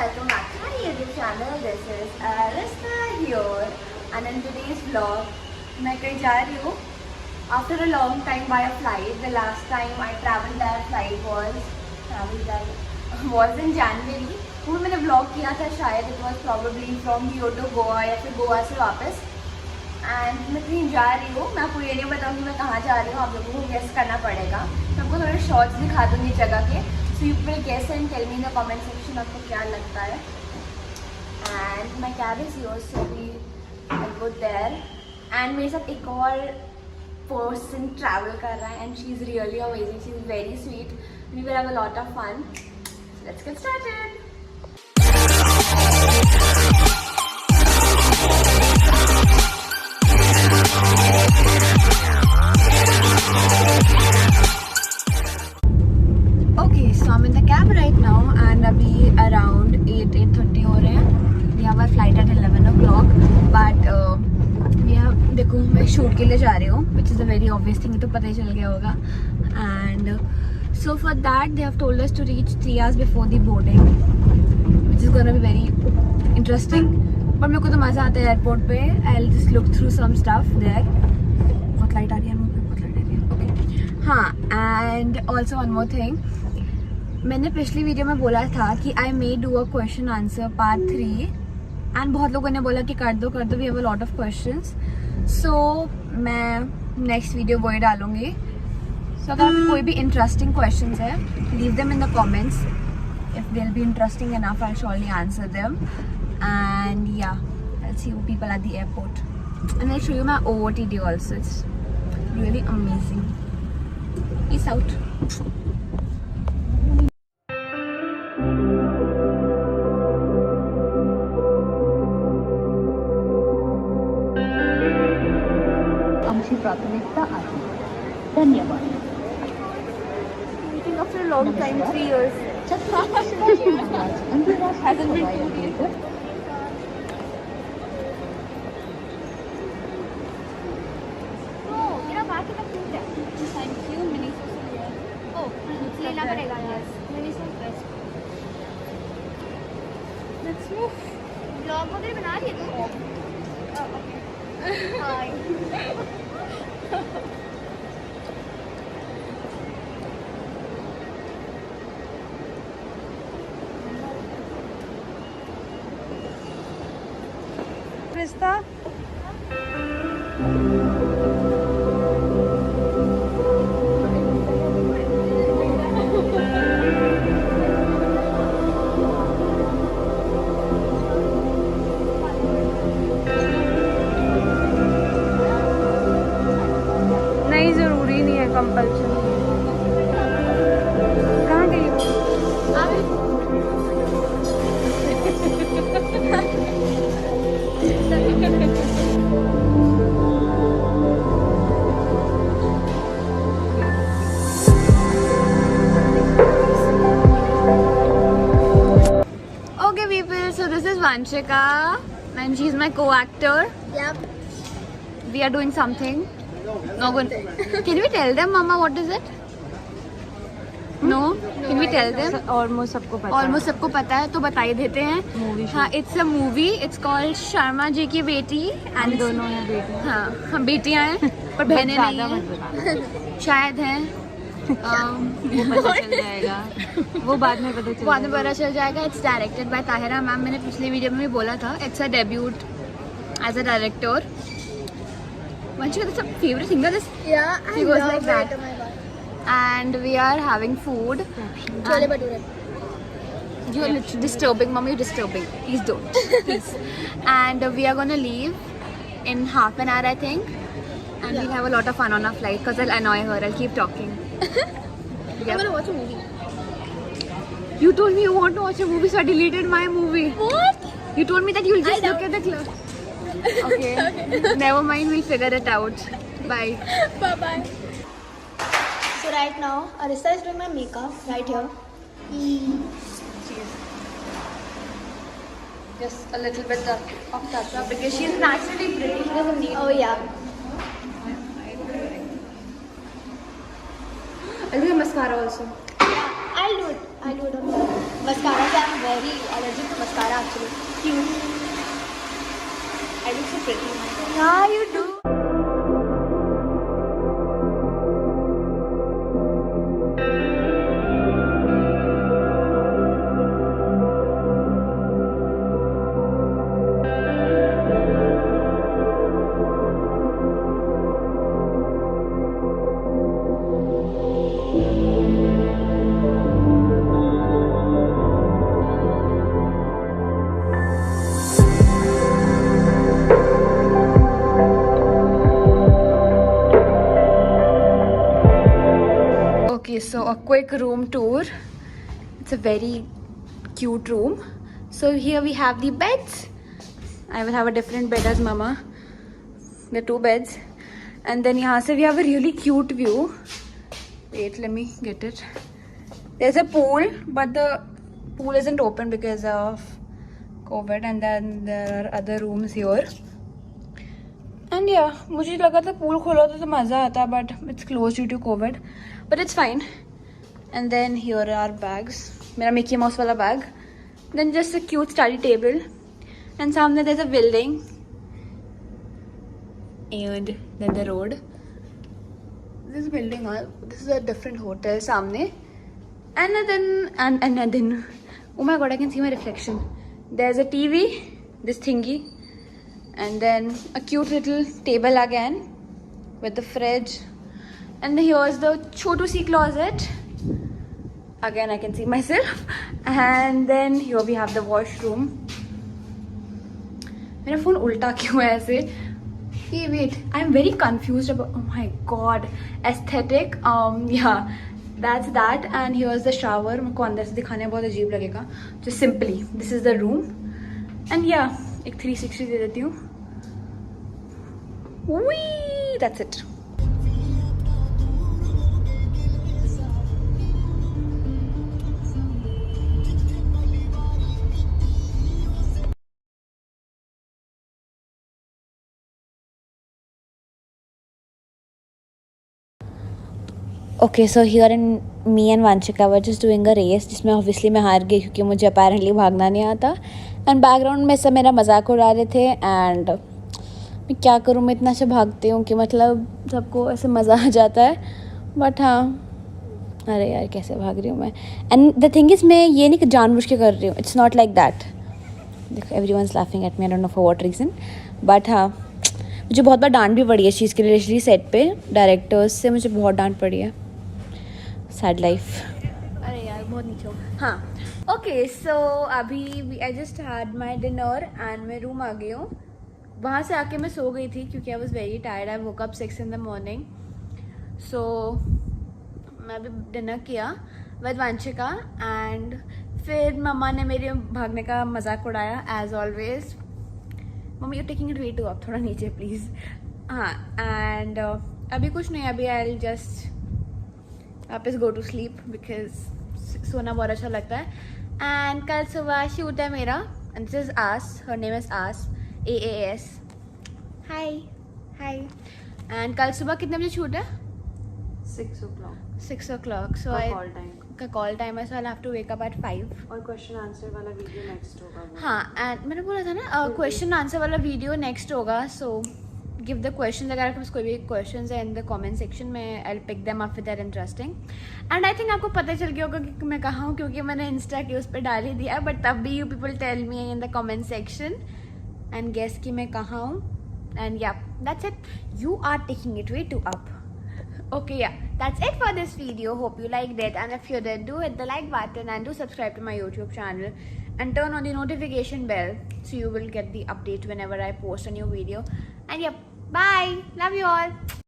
welcome back to my YouTube channel. This is Arista here, and in today's vlog, मैं कहीं जा रही हूँ. After a long time by a flight. The last time I traveled that flight was in January. वो मैंने vlog किया था शायद. It was probably from Rio to Goa या फिर गोवा से वापस. And मैं कहीं जा रही हूँ. मैं आपको ये नहीं बताऊँगी मैं कहाँ जा रही हूँ. आप लोगों को गेस करना पड़ेगा. मैं आपको थोड़े शॉर्ट्स दिखा दूँगी जगह के. So you will guess and tell me in the comment section आपको क्या लगता है. And my cab is yours, so I'll go there. And मेरे साथ एक और person travel कर रहा है, and she's really amazing. She's very sweet. We will have a lot of fun. So let's get started. Okay, so I'm in the cab right now, and अभी around 8:30 हो रहे हैं. We have our flight at 11 o'clock, but we have देखो मैं shoot के लिए जा रही हूँ, which is a very obvious thing, तो पता ही चल गया होगा. And so for that they have told us to reach 3 hours before the boarding, which is gonna be very interesting. पर मेरे को तो मज़ा आता है एयरपोर्ट पे. I'll just look through some stuff there. बहुत लाइट आ रही है मुझे, बहुत लाइट आ रही है. Okay. हाँ, and also one more thing. मैंने पिछली वीडियो में बोला था कि I may do a question answer part 3 and बहुत लोगों ने बोला कि कर दो we have a lot of questions. So मैं नेक्स्ट वीडियो वही डालूंगी. सो अगर आपको कोई भी इंटरेस्टिंग क्वेश्चंस है, leave them in the comments. If they will be interesting enough I surely answer them. And yeah I see you people at the airport and I show you my OOTD also. It's really amazing. Peace out. प्राथमिकता आहे. धन्यवाद. Meeting after a long time, 3 years. Chhatrapati Shivaji Maharaj आंतरराष्ट्रीय हवाई अड्डे. मेरा बाकी का fruit है. Thank you. मिनी सॉस है. ओह, लेना पड़ेगा यार. Mini sauce best. Let's move. Blog वगैरह बना रही है तू? ओके. हाय. रिश्ता नहीं, जरूरी नहीं है कंपल्सन. कहाँ गई वो? Okay people, so this is Vanshika and she's my co-actor. Yep. We are doing something. No good. Can we tell them, Mama, what is it? No? Can we tell them? Almost सबको पता है. Almost सबको पता है, तो बता ही देते हैं. हाँ, it's a movie. It's called Sharma ji Ki Beti. हम दोनों हैं बेटी. हाँ, हम बेटियां हैं पर बहनें नहीं हैं. शायद हैं. वो पता चल जाएगा. वो बाद में पता चल जाएगा. It's directed by Tahira ma'am. मैंने पिछले वीडियो में भी बोला था. It's a debut as a director. Vanshika, that's a favorite thing. This Yeah, she I goes love like it. that. Oh my god. And we are having food. Chole bhature. You're literally disturbing, Mom. You're disturbing. Please don't. Please. And we are gonna leave in half an hour, I think. And we'll have a lot of fun on our flight because I'll annoy her. I'll keep talking. I'm gonna watch a movie. You told me you want to watch a movie, so I deleted my movie. What? You told me that you'll just I look at the clock. Okay. Never mind. We'll figure it out. Bye. Bye bye. So right now, Arista is doing my makeup right here. Just a little bit of touch-up because she's naturally pretty. She doesn't need. Oh yeah. I'll do your mascara also. I'll do it on my mascara. So I'm very allergic to mascara actually. Cute. I look so pretty. Oh my God. Yeah, you do. Okay, so a quick room tour. It's a very cute room. So here we have the beds. I will have a different bed as mama. The two beds. And then here we have a really cute view. Wait, let me get it. There's a pool, but the pool isn't open because of COVID. And then there are other rooms here. And yeah, मुझे लगा था pool खोला तो मज़ा आता, but it's closed due to COVID. But it's fine. And then here are bags. मेरा Mickey Mouse वाला bag. Then just a cute study table. And सामने there's a building. And then the road. This building, this is a different hotel सामने. And then, oh my God, I can see my reflection. There's a TV, this thingy. And then a cute little table again with the fridge. And here's the chotu si closet. Again, I can see myself. And then here we have the washroom. मेरा phone उल्टा क्यों है ऐसे? Hey, wait, I'm very confused about. Oh my God, aesthetic. Yeah, that's that. And here's the shower. मुझको अंदर से दिखाने में बहुत अजीब लगेगा. Just simply, this is the room. And yeah, एक 360 दे देती हूँ. Whee! That's it. Okay, so here in me and Vanshika were just doing a race जिसमें obviously मैं हार गई क्योंकि मुझे apparently भागना नहीं आता. And background में सब मेरा मजाक उड़ा रहे थे. And मैं क्या करूँ, मैं इतना अच्छा भागती हूँ कि मतलब सबको ऐसे मज़ा आ जाता है. बट हाँ, अरे यार कैसे भाग रही हूँ मैं. एंड द थिंग इज़ मैं ये नहीं कि जानबूझ के कर रही हूँ. It's not like that. देखो everyone is laughing at me, I don't know for what reason. But हाँ, मुझे बहुत बार डांट भी पड़ी है इस चीज़ के लिए. लिटरली सेट पे डायरेक्टर्स से मुझे बहुत डांट पड़ी है. Sad life. अरे यार बहुत नीचे हो. हाँ, ओके, सो अभी I just had my dinner and मैं रूम आ गई हूँ. वहाँ से आके मैं सो गई थी क्योंकि I was very tired. I woke up 6 in the morning. सो मैं अभी डिनर किया विद वंशिका. एंड फिर मम्मा ने मेरे भागने का मजाक उड़ाया as always. Mummy you taking it way too up, थोड़ा नीचे प्लीज़. हाँ, एंड अभी कुछ नहीं. अभी आई विल जस्ट वापस गो टू स्लीप बिकॉज सोना बहुत अच्छा लगता है. एंड कल सुबह शूट है मेरा. And this is Aas, her name is Aas, AAS. Hi hi. And कल सुबह कितने बजे शूट है? 6 o'clock. 6 o'clock. So I call time का कॉल टाइम है. So I have to wake up at 5. और क्वेश्चन आंसर वाला वीडियो नेक्स्ट होगा. हाँ, एंड मैंने बोला था ना क्वेश्चन आंसर वाला वीडियो नेक्स्ट होगा. So give the question. अगर आपके पास कोई भी क्वेश्चन है इन द कमेंट सेक्शन में, I will pick them up if they are interesting. And I think आपको पता चल गया होगा कि मैं कहाँ हूँ क्योंकि मैंने इंस्टा के उस पर डाल ही दिया. बट तब भी you people tell me in the comment section and guess कि मैं कहाँ हूँ. And yeah that's it. You are taking it way too up. Okay, yeah, that's it for this video. Hope you liked it, and if you did, do hit the like button and do subscribe to my YouTube channel and turn on the notification bell so you will get the update whenever I post a new video. And yep, bye. Love you all.